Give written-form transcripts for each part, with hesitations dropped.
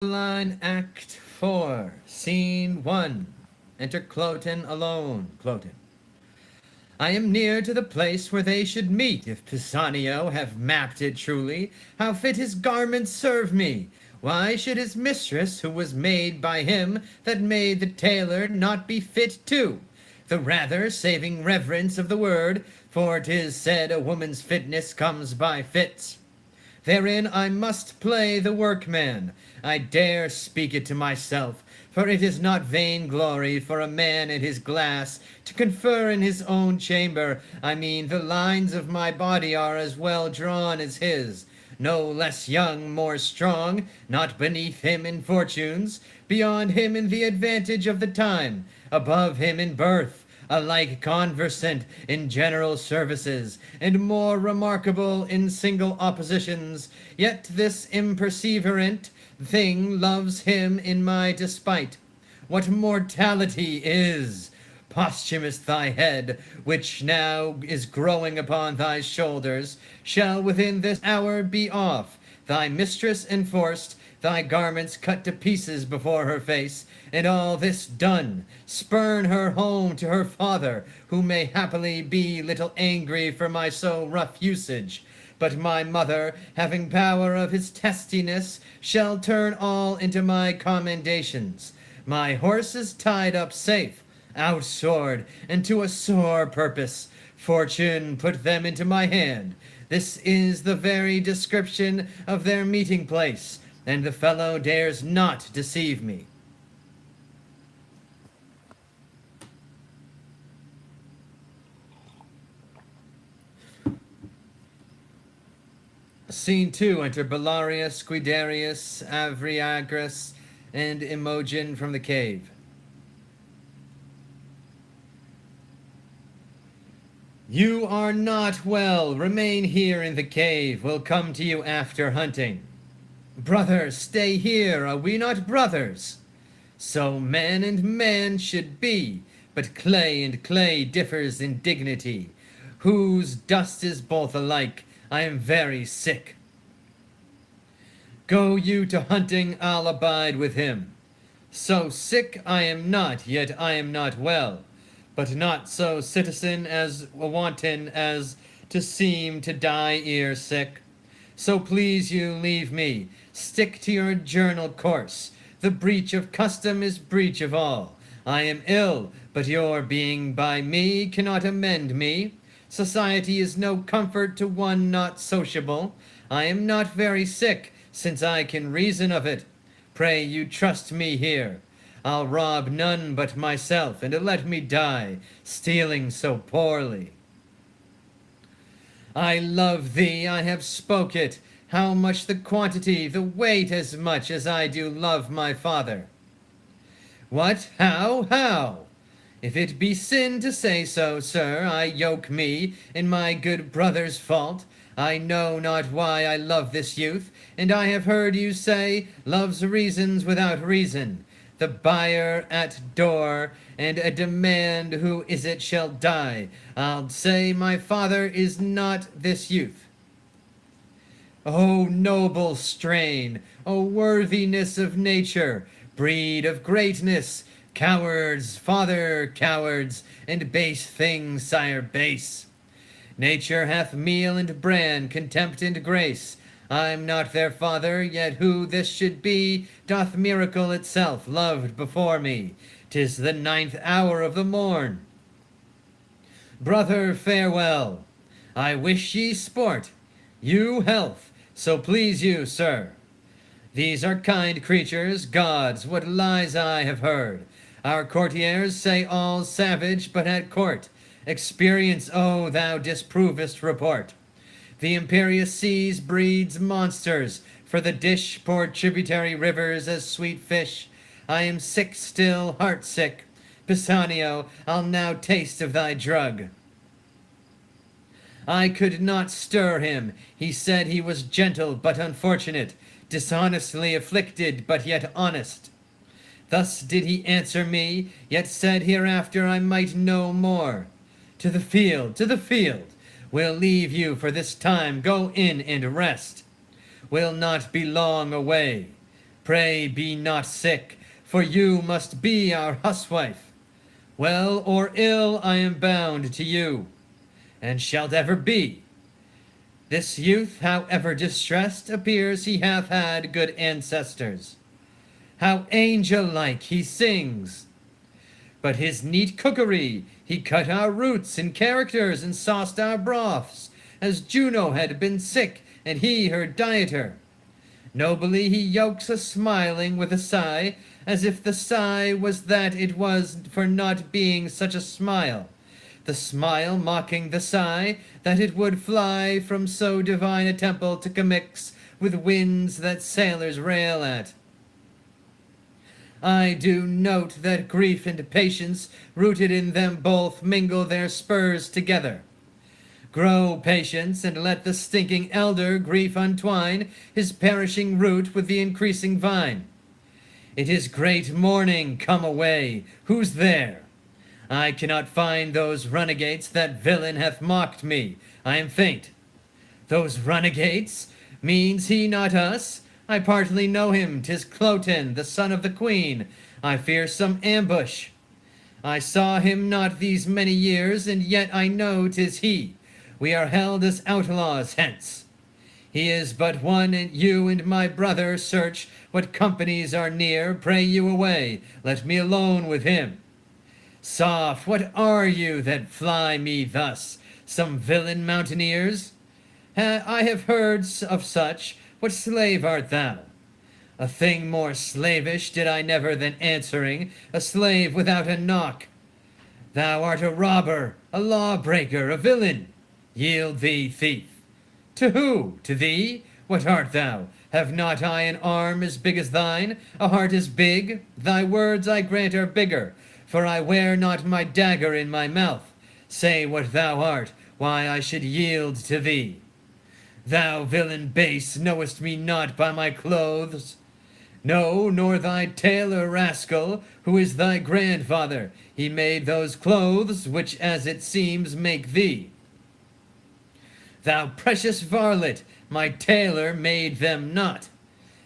Cymbeline, Act 4, Scene 1. Enter Cloten alone. Cloten. I am near to the place where they should meet. If Pisanio have mapped it truly, how fit his garments serve me? Why should his mistress, who was made by him that made the tailor, not be fit too? The rather, saving reverence of the word, for 'tis said a woman's fitness comes by fits. Therein I must play the workman. I dare speak it to myself, for it is not vainglory for a man at his glass to confer in his own chamber. I mean, the lines of my body are as well drawn as his, no less young, more strong, not beneath him in fortunes, beyond him in the advantage of the time, above him in birth, alike conversant in general services, and more remarkable in single oppositions, yet this imperseverant thing loves him in my despite. What mortality is! Posthumous thy head, which now is growing upon thy shoulders, shall within this hour be off, thy mistress enforced, thy garments cut to pieces before her face, and all this done, spurn her home to her father, who may happily be little angry for my so rough usage. But my mother, having power of his testiness, shall turn all into my commendations. My horse is tied up safe, outsword, and to a sore purpose. Fortune put them into my hand. This is the very description of their meeting place, and the fellow dares not deceive me. Scene 2. Enter Belarius, Guiderius, Avriagras, and Imogen from the cave. You are not well. Remain here in the cave. We'll come to you after hunting. Brother, stay here. Are we not brothers? So man and man should be, but clay and clay differs in dignity. Whose dust is both alike. I am very sick. Go you to hunting, I'll abide with him. So sick I am not, yet I am not well, but not so citizen as wanton as to seem to die ere sick. So please you leave me, stick to your journal course. The breach of custom is breach of all. I am ill, but your being by me cannot amend me. Society is no comfort to one not sociable. I am not very sick, since I can reason of it. Pray you trust me here. I'll rob none but myself, and let me die, stealing so poorly. I love thee, I have spoke it. How much the quantity, the weight as much as I do love my father. What? How? If it be sin to say so, sir, I yoke me in my good brother's fault. I know not why I love this youth, and I have heard you say, love's reasons without reason. The buyer at door, and a demand who is it shall die. I'll say my father is not this youth. O noble strain, O worthiness of nature, breed of greatness, cowards, father, cowards, and base things, sire, base. Nature hath meal and bran, contempt and grace. I'm not their father, yet who this should be, doth miracle itself, loved before me. 'Tis the 9th hour of the morn. Brother, farewell. I wish ye sport, you health, so please you, sir. These are kind creatures, gods, what lies I have heard. Our courtiers say all savage, but at court. Experience, oh, thou disprovest report. The imperious seas breeds monsters, for the dish pour tributary rivers as sweet fish. I am sick still, heart sick. Pisanio, I'll now taste of thy drug. I could not stir him. He said he was gentle but unfortunate, dishonestly afflicted but yet honest. Thus did he answer me, yet said hereafter I might know more. To the field, to the field. We'll leave you for this time, go in and rest. We'll not be long away. Pray be not sick, for you must be our huswife. Well or ill I am bound to you, and shalt ever be. This youth, however distressed, appears he hath had good ancestors. How angel-like he sings! But his neat cookery, he cut our roots in characters and sauced our broths, as Juno had been sick, and he her dieter. Nobly he yokes a smiling with a sigh, as if the sigh was that it was for not being such a smile, the smile mocking the sigh, that it would fly from so divine a temple to commix with winds that sailors rail at. I do note that grief and patience, rooted in them both, mingle their spurs together. Grow, patience, and let the stinking elder grief untwine his perishing root with the increasing vine. It is great morning, come away. Who's there? I cannot find those runagates. That villain hath mocked me. I am faint. Those runagates? Means he not us? I partly know him. 'Tis Cloten, the son of the queen. I fear some ambush. I saw him not these many years, and yet I know 'tis he. We are held as outlaws hence. He is but one, and you and my brother search what companies are near. Pray you away, let me alone with him. Soft, what are you that fly me thus? Some villain mountaineers? I have heard of such. What slave art thou? A thing more slavish did I never than answering, a slave without a knock. Thou art a robber, a lawbreaker, a villain. Yield thee, thief. To who? To thee? What art thou? Have not I an arm as big as thine, a heart as big? Thy words, I grant, are bigger, for I wear not my dagger in my mouth. Say what thou art, why I should yield to thee. Thou villain base, knowest me not by my clothes? No, nor thy tailor rascal, who is thy grandfather. He made those clothes, which, as it seems, make thee. Thou precious varlet, my tailor made them not.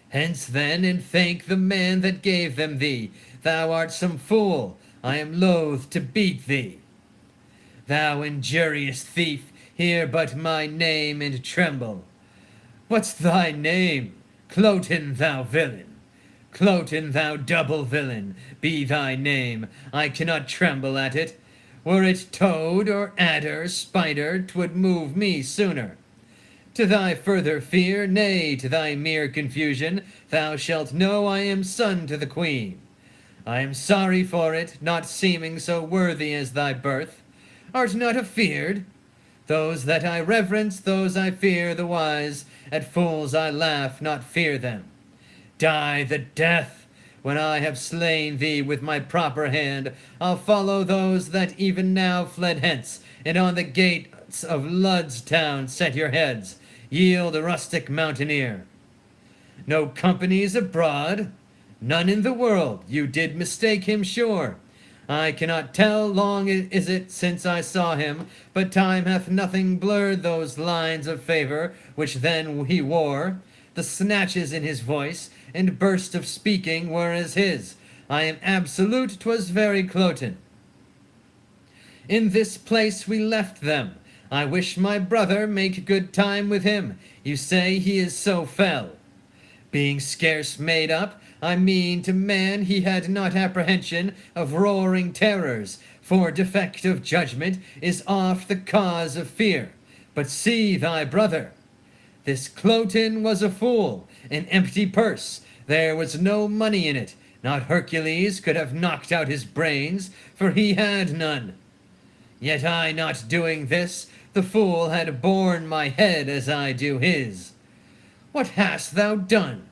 Hence then, and thank the man that gave them thee. Thou art some fool, I am loath to beat thee. Thou injurious thief, hear but my name and tremble. What's thy name? Cloten, thou villain. Cloten, thou double villain, be thy name. I cannot tremble at it. Were it toad or adder, spider, 'twould move me sooner. To thy further fear, nay, to thy mere confusion, thou shalt know I am son to the queen. I am sorry for it, not seeming so worthy as thy birth. Art not afeard? Those that I reverence, those I fear, the wise. At fools I laugh, not fear them. Die the death! When I have slain thee with my proper hand, I'll follow those that even now fled hence, and on the gates of Lud's town set your heads. Yield, a rustic mountaineer. No companies abroad? None in the world. You did mistake him, sure. I cannot tell, long is it since I saw him, but time hath nothing blurred those lines of favor which then he wore. The snatches in his voice and burst of speaking were as his. I am absolute, 'twas very Cloten. In this place we left them. I wish my brother make good time with him. You say he is so fell. Being scarce made up, I mean to man he had not apprehension of roaring terrors, for defect of judgment is oft the cause of fear. But see thy brother. This Cloten was a fool, an empty purse. There was no money in it. Not Hercules could have knocked out his brains, for he had none. Yet I not doing this, the fool had borne my head as I do his. What hast thou done?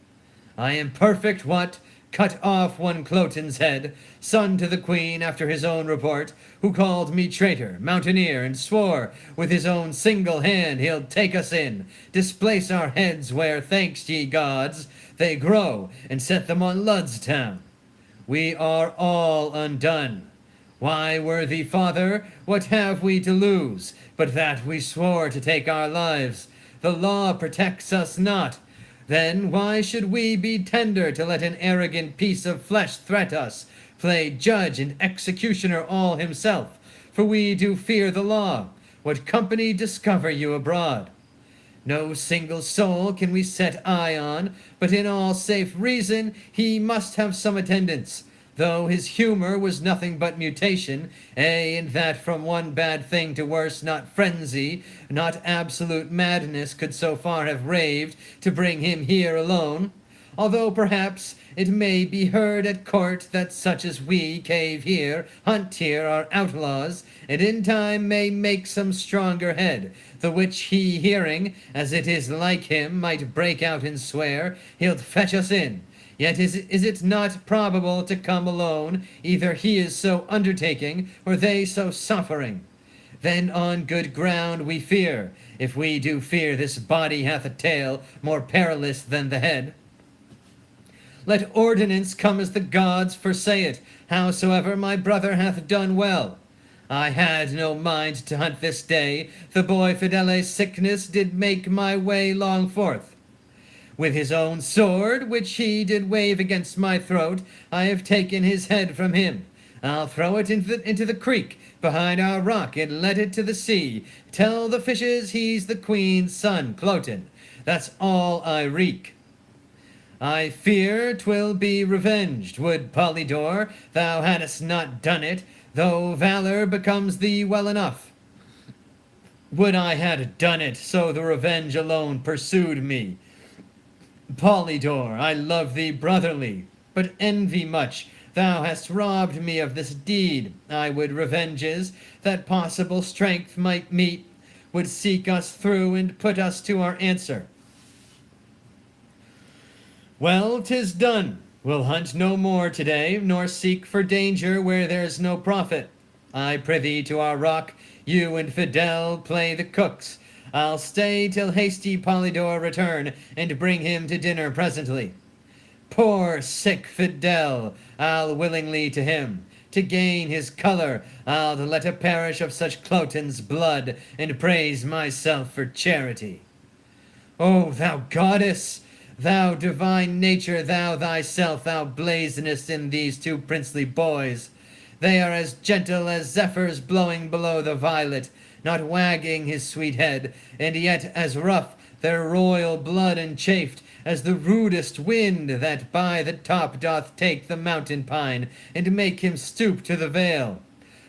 I am perfect, what? Cut off one Cloten's head, son to the queen after his own report, who called me traitor, mountaineer, and swore with his own single hand he'll take us in, displace our heads where, thanks ye gods, they grow, and set them on Lud's town. We are all undone. Why, worthy father, what have we to lose, but that we swore to take our lives? The law protects us not. Then why should we be tender to let an arrogant piece of flesh threat us, play judge and executioner all himself? For we do fear the law. What company discover you abroad? No single soul can we set eye on, but in all safe reason he must have some attendance, though his humour was nothing but mutation, and that from one bad thing to worse, not frenzy, not absolute madness could so far have raved to bring him here alone. Although perhaps it may be heard at court that such as we cave here, hunt here, are outlaws, and in time may make some stronger head, the which he hearing, as it is like him, might break out and swear, he'll fetch us in. Yet is it not probable to come alone, either he is so undertaking, or they so suffering? Then on good ground we fear, if we do fear this body hath a tail more perilous than the head. Let ordinance come as the gods foresay it, howsoever my brother hath done well. I had no mind to hunt this day, the boy Fidele's sickness did make my way long forth. With his own sword, which he did wave against my throat, I have taken his head from him. I'll throw it into the creek behind our rock and let it to the sea. Tell the fishes he's the queen's son, Cloten. That's all I reek. I fear 'twill be revenged, would Polydore, thou hadst not done it, though valor becomes thee well enough. Would I had done it, so the revenge alone pursued me. Polydore, I love thee brotherly, but envy much. Thou hast robbed me of this deed. I would revenges, that possible strength might meet, would seek us through and put us to our answer. Well, 'tis done. We'll hunt no more today, nor seek for danger where there's no profit. I prithee to our rock, you and Fidel play the cooks. I'll stay till hasty Polydore return, and bring him to dinner presently. Poor sick Fidel, I'll willingly to him. To gain his colour, I'll let a perish of such Cloten's blood, and praise myself for charity. O thou goddess! Thou divine nature, thou thyself, thou blazonest in these two princely boys. They are as gentle as zephyrs blowing below the violet, not wagging his sweet head, and yet as rough, their royal blood enchafed, as the rudest wind that by the top doth take the mountain pine, and make him stoop to the vale.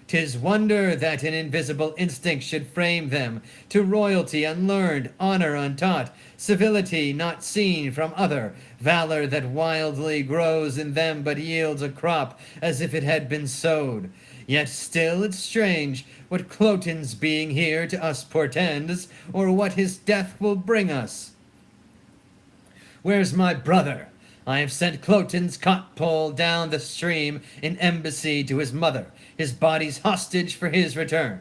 'Tis wonder that an invisible instinct should frame them to royalty unlearned, honor untaught, civility not seen from other, valor that wildly grows in them but yields a crop as if it had been sowed. Yet still it's strange what Cloten's being here to us portends, or what his death will bring us. Where's my brother? I have sent Cloten's cot-pole down the stream in embassy to his mother, his body's hostage for his return.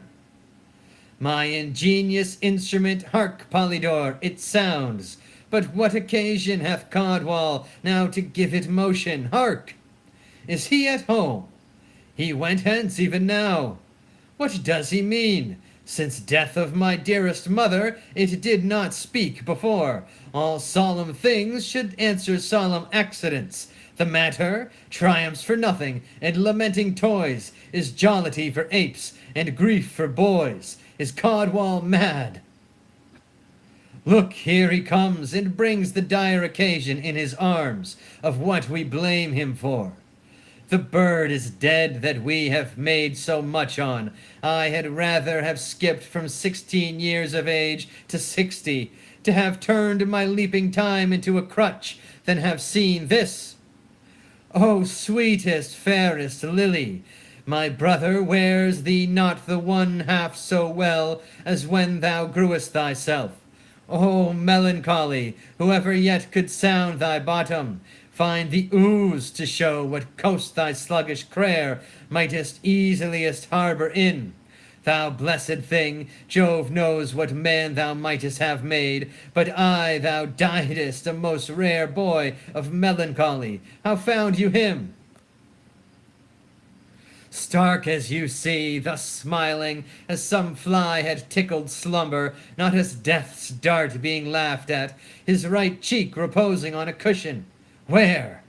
My ingenious instrument, hark, Polydore, it sounds. But what occasion hath Codwal now to give it motion? Hark! Is he at home? He went hence even now. What does he mean? Since death of my dearest mother, it did not speak before. All solemn things should answer solemn accidents. The matter, triumphs for nothing, and lamenting toys, is jollity for apes, and grief for boys. Is Codwal mad? Look, here he comes, and brings the dire occasion in his arms, of what we blame him for. The bird is dead that we have made so much on. I had rather have skipped from 16 years of age to 60, to have turned my leaping time into a crutch, than have seen this. O sweetest, fairest lily, my brother wears thee not the one half so well as when thou grewest thyself. O melancholy, whoever yet could sound thy bottom, find the ooze to show what coast thy sluggish crare mightest easiliest harbour in. Thou blessed thing, Jove knows what man thou mightest have made, but I, thou diedest a most rare boy of melancholy. How found you him? Stark as you see, thus smiling, as some fly had tickled slumber, not as death's dart being laughed at, his right cheek reposing on a cushion. Where?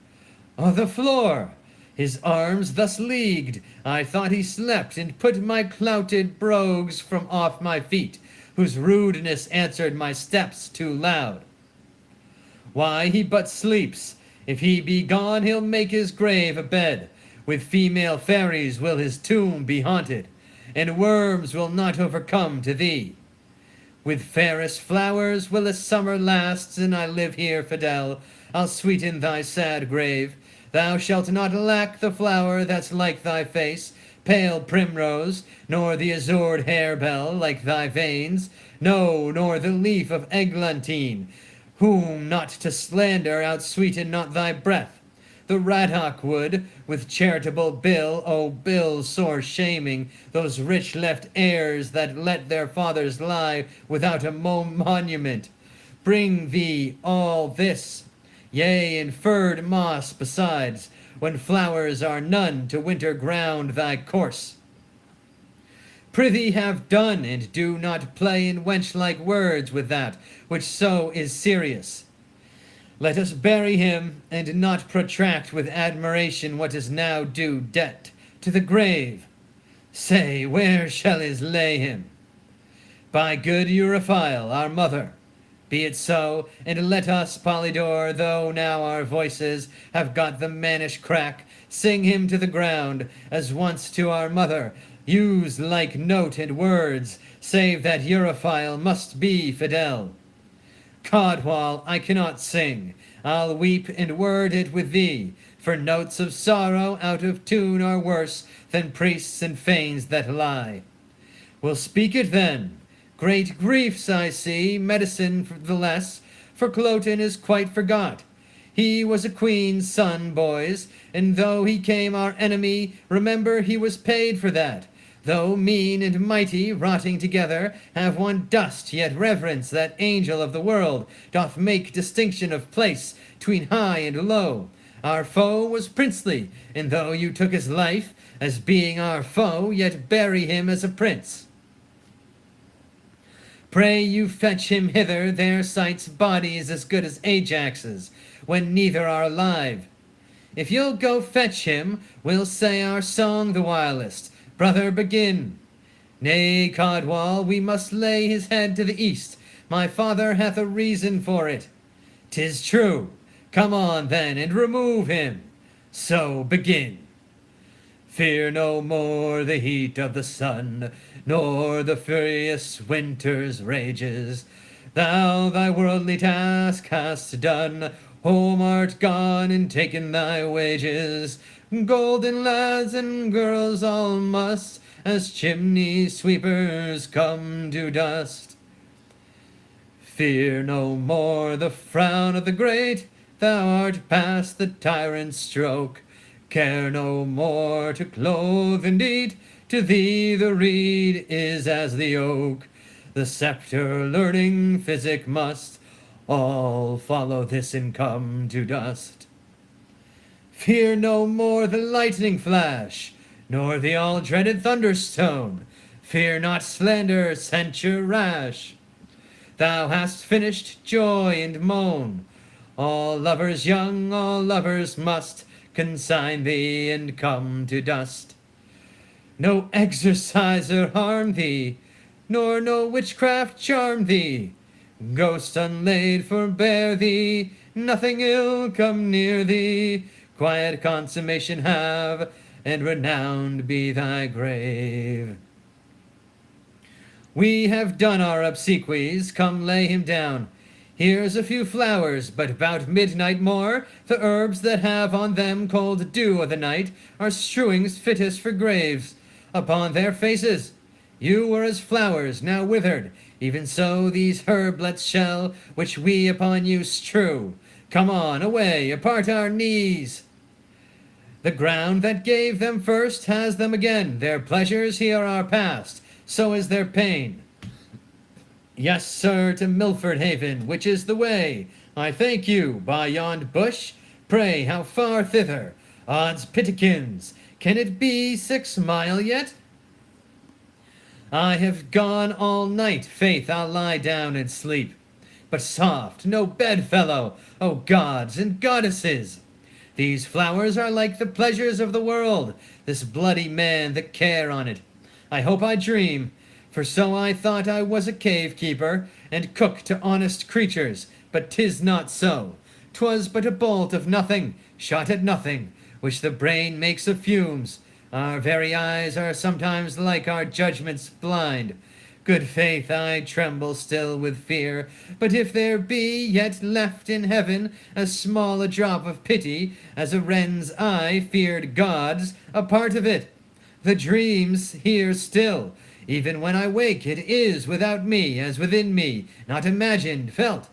On the floor. His arms thus leagued, I thought he slept, and put my clouted brogues from off my feet, whose rudeness answered my steps too loud. Why, he but sleeps. If he be gone, he'll make his grave a bed. With female fairies will his tomb be haunted, and worms will not overcome to thee. With fairest flowers will a summer last, and I live here, Fidel. I'll sweeten thy sad grave. Thou shalt not lack the flower that's like thy face, pale primrose, nor the azured harebell like thy veins, no, nor the leaf of eglantine, whom not to slander outsweeten not thy breath. The raddock wood, with charitable bill, O bill sore shaming, those rich left heirs that let their fathers lie without a monument. Bring thee all this, yea, and furred moss besides, when flowers are none to winter ground thy course. Prithee have done, and do not play in wench-like words with that which so is serious. Let us bury him, and not protract with admiration what is now due debt to the grave. Say, where shall is lay him? By good Euryphile, our mother. Be it so, and let us, Polydore, though now our voices have got the mannish crack, sing him to the ground, as once to our mother, use like note and words, save that Euryphile must be Fidel. Codwall, I cannot sing. I'll weep and word it with thee, for notes of sorrow out of tune are worse than priests and fanes that lie. We'll speak it then. Great griefs I see, medicine for the less, for Cloten is quite forgot. He was a queen's son, boys, and though he came our enemy, remember he was paid for that. Though mean and mighty, rotting together, have one dust, yet reverence that angel of the world, doth make distinction of place between high and low. Our foe was princely, and though you took his life, as being our foe, yet bury him as a prince. Pray you fetch him hither, there sights bodies as good as Ajax's, when neither are alive. If you'll go fetch him, we'll say our song the whilst. Brother, begin. Nay, Codwall, we must lay his head to the east. My father hath a reason for it. 'Tis true. Come on, then, and remove him. So begin. Fear no more the heat of the sun, nor the furious winter's rages. Thou thy worldly task hast done, home art gone and taken thy wages. Golden lads and girls all must, as chimney sweepers, come to dust. Fear no more the frown of the great, thou art past the tyrant's stroke. Care no more to clothe and eat, to thee the reed is as the oak. The sceptre learning physic must, all follow this and come to dust. Fear no more the lightning flash, nor the all-dreaded thunderstone. Fear not slander, censure rash. Thou hast finished joy and moan. All lovers young, all lovers must consign thee and come to dust. No exorciser harm thee, nor no witchcraft charm thee. Ghost unlaid forbear thee, nothing ill come near thee. Quiet consummation have, and renowned be thy grave. We have done our obsequies, come lay him down. Here's a few flowers, but about midnight more, the herbs that have on them cold dew of the night are strewings fittest for graves. Upon their faces you were as flowers now withered, even so these herblets shall, which we upon you strew. Come on, away, apart our knees. The ground that gave them first has them again. Their pleasures here are past, so is their pain. Yes, sir, to Milford Haven, which is the way. I thank you, by yond bush. Pray, how far thither? Odds pitikins, can it be 6 mile yet? I have gone all night, faith, I'll lie down and sleep. But soft, no bedfellow, O gods and goddesses! These flowers are like the pleasures of the world, this bloody man, the care on it. I hope I dream, for so I thought I was a cave keeper, and cook to honest creatures, but 'tis not so. 'Twas but a bolt of nothing, shot at nothing, which the brain makes of fumes. Our very eyes are sometimes like our judgments blind. Good faith, I tremble still with fear, but if there be yet left in heaven as small a drop of pity as a wren's eye feared gods, a part of it, the dream's here still. Even when I wake, it is without me, as within me, not imagined, felt.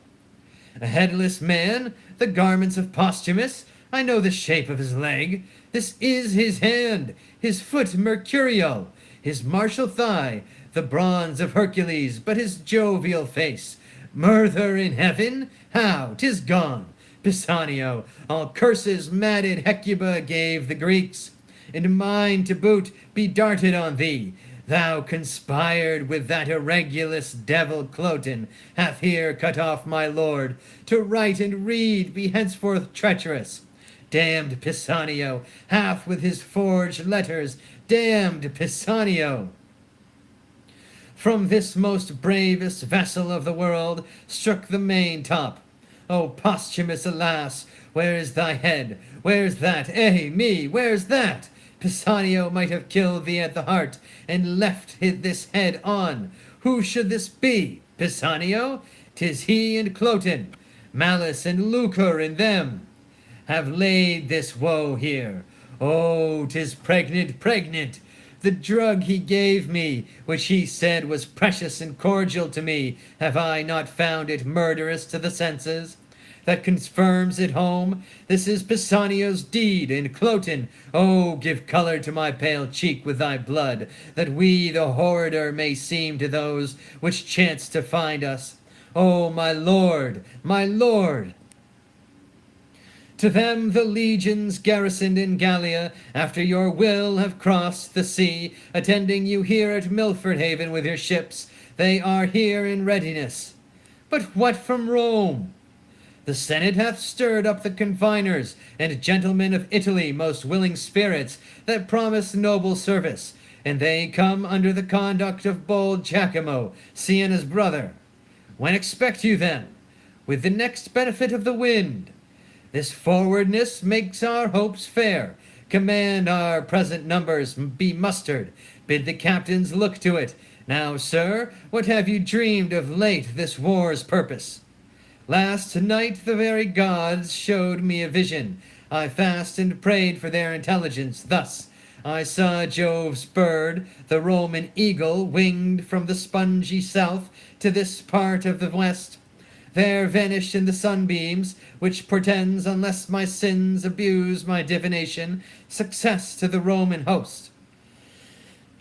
A headless man, the garments of Posthumus, I know the shape of his leg. This is his hand, his foot mercurial, his martial thigh, the bronze of Hercules, but his jovial face. Murther in heaven? How? 'Tis gone. Pisanio, all curses madded Hecuba gave the Greeks, and mine to boot be darted on thee. Thou conspired with that irregulous devil Cloten, hath here cut off my lord. To write and read be henceforth treacherous. Damned Pisanio, hath with his forged letters, damned Pisanio. From this most bravest vessel of the world struck the main top. O Posthumus, alas, where is thy head? Where's that? Me, where's that? Pisanio might have killed thee at the heart, and left this head on. Who should this be? Pisanio? 'Tis he and Cloten. Malice and lucre in them have laid this woe here. Oh, 'tis pregnant, pregnant. The drug he gave me, which he said was precious and cordial to me, have I not found it murderous to the senses? That confirms it home. This is Pisanio's deed, and Cloten, oh, give color to my pale cheek with thy blood, that we the horrider may seem to those which chance to find us. Oh, my lord, my lord! To them the legions garrisoned in Gallia, after your will have crossed the sea, attending you here at Milford Haven with your ships. They are here in readiness. But what from Rome? The Senate hath stirred up the confiners, and gentlemen of Italy, most willing spirits, that promise noble service, and they come under the conduct of bold Giacomo, Sienna's brother. When expect you them? With the next benefit of the wind. This forwardness makes our hopes fair. Command our present numbers be mustered. Bid the captains look to it. Now, sir, what have you dreamed of late this war's purpose? Last night the very gods showed me a vision. I fasted and prayed for their intelligence. Thus I saw Jove's bird, the Roman eagle, winged from the spongy south to this part of the west. There vanished in the sunbeams, which portends, unless my sins abuse my divination, success to the Roman host.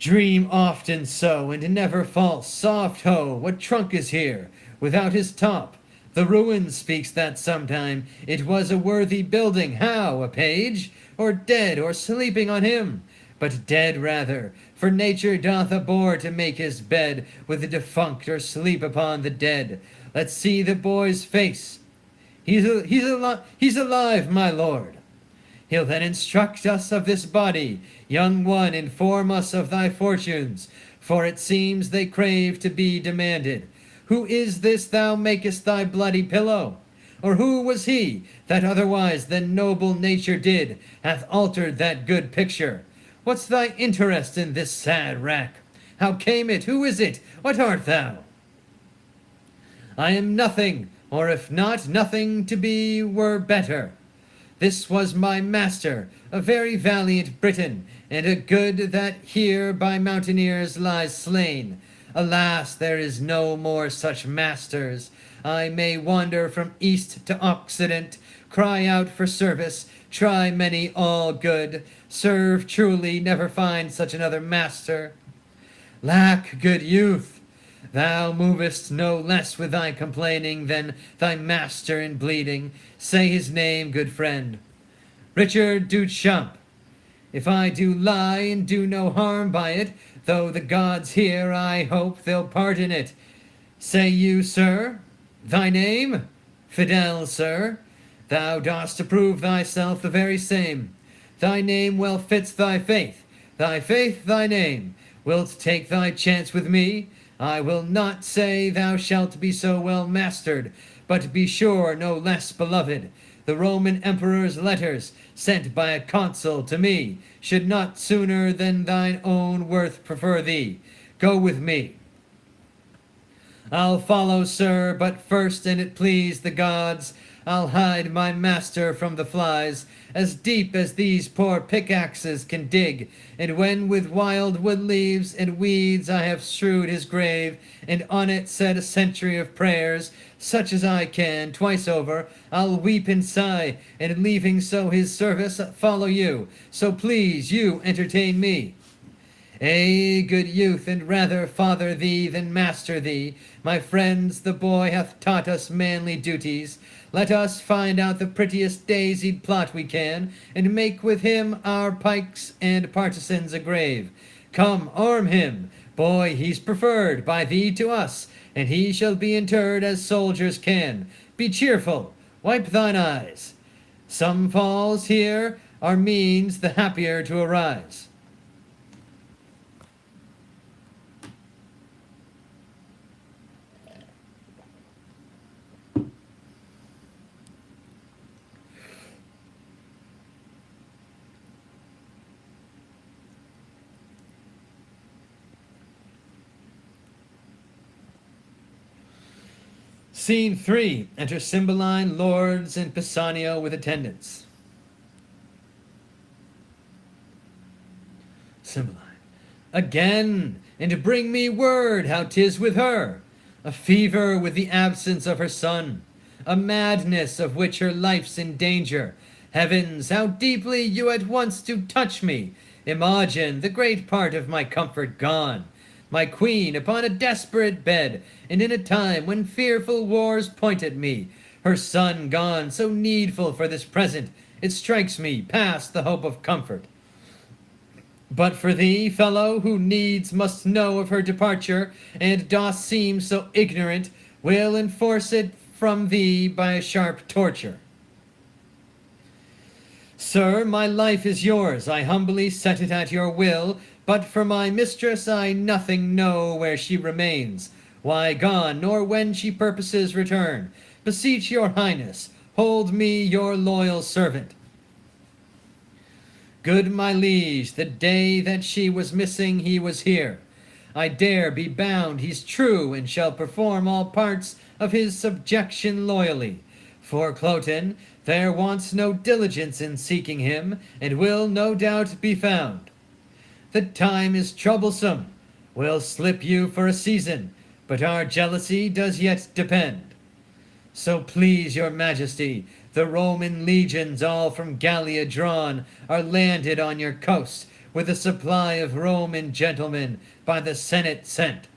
Dream often so, and never false. Soft ho, what trunk is here, without his top? The ruin speaks that sometime. It was a worthy building. How, a page? Or dead, or sleeping on him? But dead rather, for nature doth abhor to make his bed with the defunct, or sleep upon the dead. Let's see the boy's face. He's alive, my lord. He'll then instruct us of this body. Young one, inform us of thy fortunes, for it seems they crave to be demanded. Who is this thou makest thy bloody pillow? Or who was he that otherwise than noble nature did, hath altered that good picture? What's thy interest in this sad wrack? How came it? Who is it? What art thou? I am nothing, or if not nothing to be were better. This was my master, a very valiant Briton, and a good that here by mountaineers lies slain. Alas, there is no more such masters. I may wander from east to occident, cry out for service, try many all good, serve truly, never find such another master. Lack good youth. Thou movest no less with thy complaining than thy master in bleeding. Say his name, good friend. Richard Duchamp. If I do lie and do no harm by it, though the gods hear, I hope they'll pardon it. Say you, sir, thy name? Fidel, sir. Thou dost approve thyself the very same. Thy name well fits thy faith thy name. Wilt take thy chance with me? I will not say thou shalt be so well mastered, but be sure no less beloved. The Roman emperor's letters, sent by a consul to me, should not sooner than thine own worth prefer thee. Go with me. I'll follow, sir, but first, an it please the gods, I'll hide my master from the flies, as deep as these poor pickaxes can dig, and when with wild wood leaves and weeds I have strewed his grave, and on it said a century of prayers, such as I can, twice over, I'll weep and sigh, and leaving so his service, follow you. So please you entertain me. Good youth, and rather father thee than master thee. My friends, the boy hath taught us manly duties. Let us find out the prettiest daisied plot we can, and make with him our pikes and partisans a grave. Come, arm him. Boy, he's preferred by thee to us, and he shall be interred as soldiers can. Be cheerful, wipe thine eyes. Some falls here are means the happier to arise. Scene 3. Enter Cymbeline, lords, and Pisanio with attendants. Cymbeline. Again, and bring me word how 'tis with her. A fever with the absence of her son, a madness of which her life's in danger. Heavens, how deeply you at once do touch me! Imogen, the great part of my comfort gone. My queen upon a desperate bed, and in a time when fearful wars point at me. Her son gone, so needful for this present, it strikes me past the hope of comfort. But for thee, fellow, who needs must know of her departure, and dost seem so ignorant, will enforce it from thee by a sharp torture. Sir, my life is yours, I humbly set it at your will, but for my mistress I nothing know where she remains, why gone, nor when she purposes return. Beseech your highness, hold me your loyal servant. Good my liege, the day that she was missing he was here. I dare be bound he's true, and shall perform all parts of his subjection loyally. For Cloten, there wants no diligence in seeking him, and will no doubt be found. The time is troublesome, we'll slip you for a season, but our jealousy does yet depend. So please your majesty, the Roman legions all from Gallia drawn are landed on your coast, with a supply of Roman gentlemen by the Senate sent.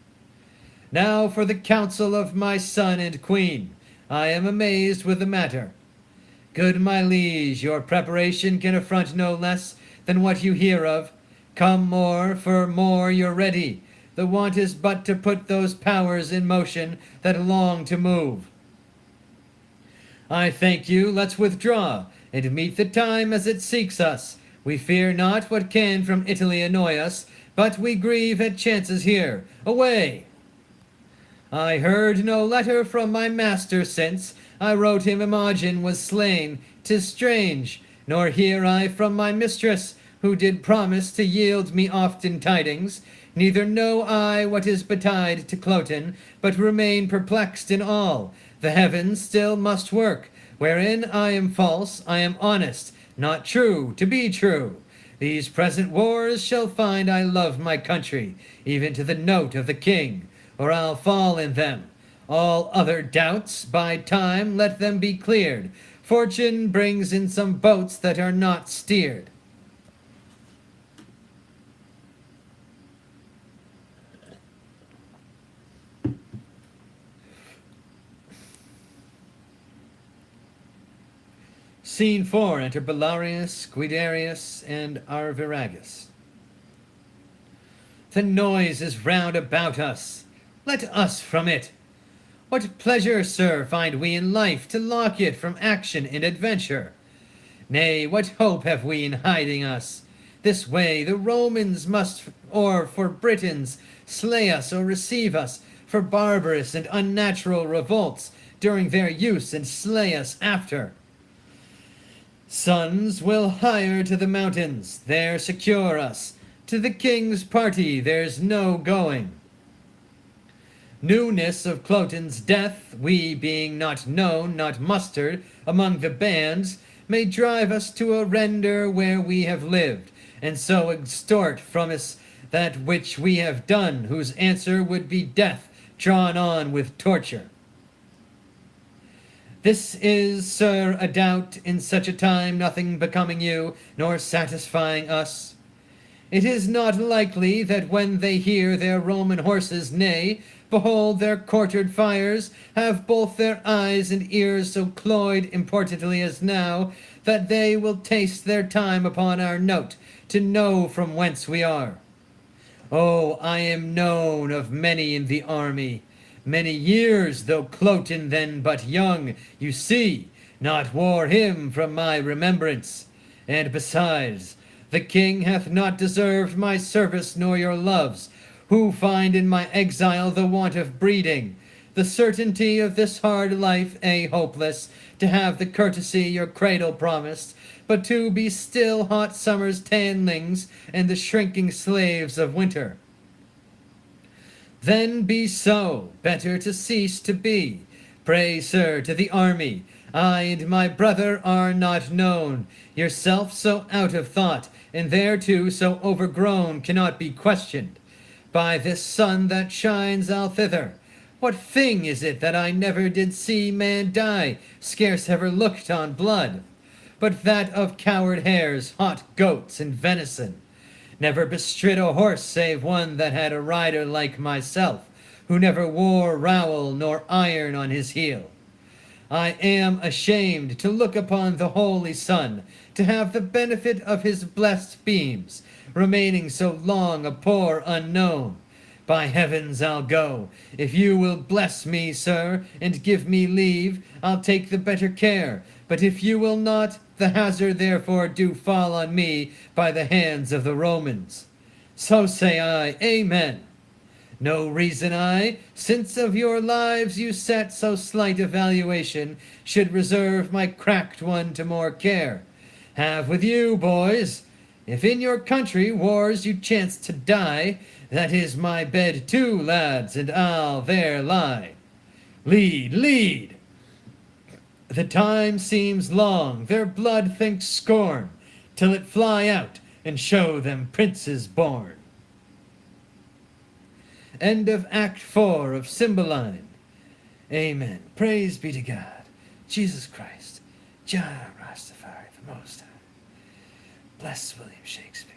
Now for the counsel of my son and queen, I am amazed with the matter. Good my liege, your preparation can affront no less than what you hear of. Come more, for more you're ready. The want is but to put those powers in motion that long to move. I thank you, let's withdraw, and meet the time as it seeks us. We fear not what can from Italy annoy us, but we grieve at chances here. Away! I heard no letter from my master since I wrote him Imogen was slain. 'Tis strange, nor hear I from my mistress, who did promise to yield me often tidings. Neither know I what is betide to Cloten, but remain perplexed in all. The heavens still must work. Wherein I am false, I am honest, not true to be true. These present wars shall find I love my country, even to the note of the king, or I'll fall in them. All other doubts, by time let them be cleared. Fortune brings in some boats that are not steered. Scene 4. Enter Belarius, Guiderius, and Arviragus. The noise is round about us. Let us from it. What pleasure, sir, find we in life to lock it from action and adventure? Nay, what hope have we in hiding us? This way the Romans must, or for Britons, slay us or receive us for barbarous and unnatural revolts during their use, and slay us after. Sons will hire to the mountains, there secure us. To the king's party there's no going. Newness of Cloten's death, we being not known, not mustered among the bands, may drive us to a render where we have lived, and so extort from us that which we have done, whose answer would be death drawn on with torture. This is, sir, a doubt in such a time nothing becoming you, nor satisfying us. It is not likely that when they hear their Roman horses neigh, behold their quartered fires, have both their eyes and ears so cloyed importantly as now, that they will taste their time upon our note, to know from whence we are. Oh, I am known of many in the army, many years, though Cloten then but young, you see, not wore him from my remembrance. And besides, the king hath not deserved my service nor your loves, who find in my exile the want of breeding, the certainty of this hard life, hopeless, to have the courtesy your cradle promised, but to be still hot summer's tanlings, and the shrinking slaves of winter. Then be so, better to cease to be. Pray, sir, to the army, I and my brother are not known, yourself so out of thought, and thereto so overgrown cannot be questioned. By this sun that shines I'll thither. What thing is it that I never did see man die, scarce ever looked on blood, but that of coward hares, hot goats, and venison? Never bestrid a horse save one that had a rider like myself, who never wore rowel nor iron on his heel. I am ashamed to look upon the holy sun, to have the benefit of his blessed beams, remaining so long a poor unknown. By heavens I'll go. If you will bless me, sir, and give me leave, I'll take the better care. But if you will not, the hazard therefore do fall on me by the hands of the Romans. So say I, Amen. No reason I, since of your lives you set so slight a valuation, should reserve my cracked one to more care. Have with you, boys. If in your country wars you chance to die, that is my bed too, lads, and I'll there lie. Lead, lead! The time seems long, their blood thinks scorn, till it fly out and show them princes born. End of Act 4 of Cymbeline. Amen. Praise be to God, Jesus Christ, Jah Rastafari, the Most High. Bless William Shakespeare.